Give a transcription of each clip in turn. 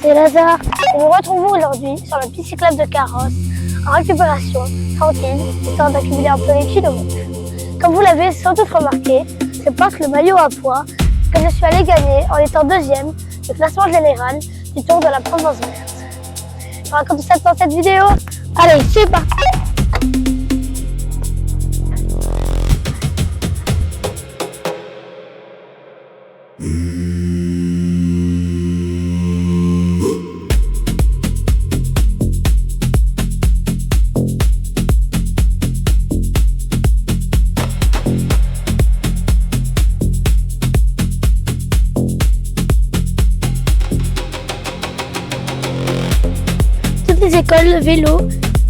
c'est Lazare et nous retrouvons aujourd'hui sur la piste cyclable de Carrosse en récupération, tranquille, histoire d'accumuler un peu les kilomètres. Comme vous l'avez sans doute remarqué, je porte le maillot à pois que je suis allé gagner en étant deuxième du classement général du Tour de la Provence verte. Je vous raconte ça dans cette vidéo. Allez, c'est parti! Les écoles vélo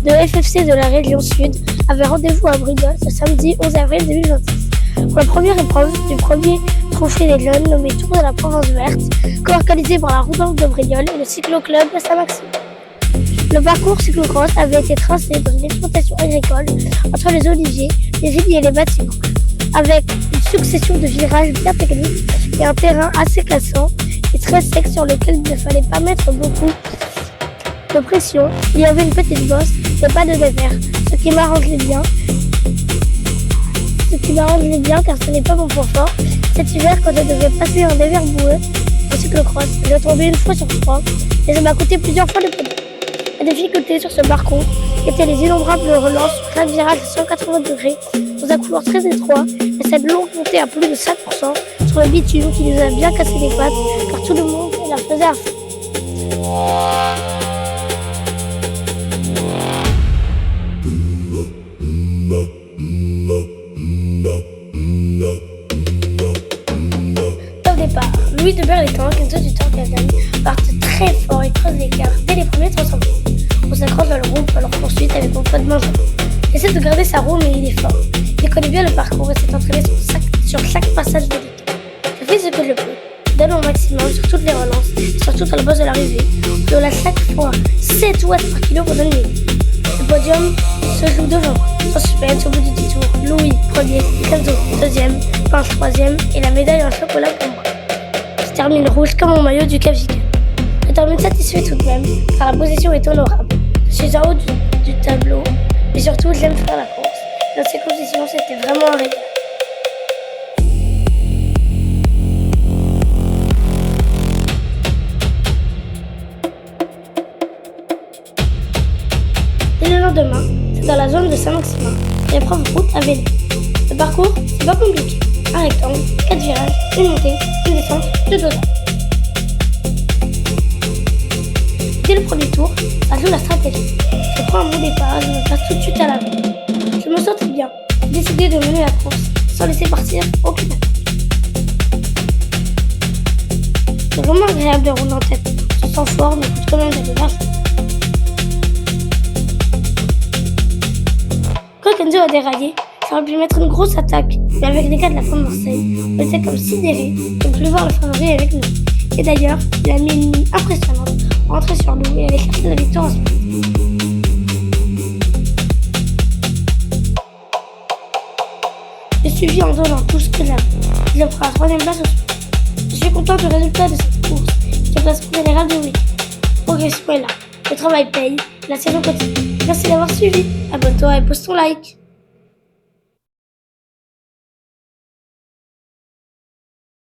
de FFC de la région Sud avaient rendez-vous à Brignoles ce samedi 11 avril 2026 pour la première épreuve du premier trophée des jeunes nommé Tour de la Provence verte, co-organisé par la Route de Brignoles et le cyclo-club Saint-Maxime. Le parcours cyclocross avait été tracé dans une exploitation agricole entre les oliviers, les vignes et les bâtiments, avec une succession de virages bien techniques et un terrain assez cassant et très sec sur lequel il ne fallait pas mettre beaucoup de pression. Il y avait une petite bosse et pas de dévers, ce qui m'arrangeait bien car ce n'est pas mon point fort. Cet hiver, quand je devais passer un dévers boueux en cyclocross, je tombais une fois sur trois et ça m'a coûté plusieurs fois de pognon. La difficulté sur ce parcours était les innombrables relances sur chaque virage à 180 degrés dans un couloir très étroit et cette longue montée à plus de 5% sur le bitume qui nous a bien cassé les pattes car tout le monde la faisait à fond. Au départ, Louis de Berletan, Kenzo du Torcasan partent très fort et creusent l'écart dès les premiers 300 mètres. On s'accroche dans le groupe à leur poursuite avec mon pote Benjamin. Il essaie de garder sa roue mais il est fort. Il connaît bien le parcours et s'est entraîné sur chaque passage délicat. Je fais ce que je peux, donne mon maximum sur toutes les relances et surtout à la base de l'arrivée. On a chaque fois 7 watts par kilo pour donner les lignes. Le podium se joue devant, sans suspense au bout du 10 tours. Louis, premier, Kenzo, deuxième, Pince, troisième et la médaille en chocolat pour moi. Je termine rouge comme mon maillot du Cap Vical. Je termine satisfait tout de même, car la position est honorable. Je suis en haut du tableau, mais surtout j'aime faire la course. Dans ces conditions, c'était vraiment un régal. Et le lendemain, c'est dans la zone de Saint-Maxime, l'épreuve route à vélo. Le parcours, c'est pas compliqué. Un rectangle, 4 virages, une montée, une descente, 2 dos. Dès le premier tour, ça joue la stratégie. Je prends un bon départ, je me place tout de suite à l'avant. Je me sens très bien, j'ai décidé de mener la course sans laisser partir aucune attaque. C'est vraiment agréable de rouler en tête. Je sens fort, mais coûte quand même de l'énergie. Quand Kenzo a déraillé, j'aurais pu mettre une grosse attaque, mais avec les gars de la fin de Marseille, on était comme sidérés de ne plus voir le favori avec nous. Et d'ailleurs, il a mis une ligne impressionnante, rentré sur nous et allait chercher la victoire en sprint. J'ai suivi en donnant tout ce qu'il a. Il a pris la 3e place au sprint. Je suis content du résultat de cette course, qui est classement général du week. Progression est là, le travail paye, la saison continue. Merci d'avoir suivi, abonne-toi et pose ton like.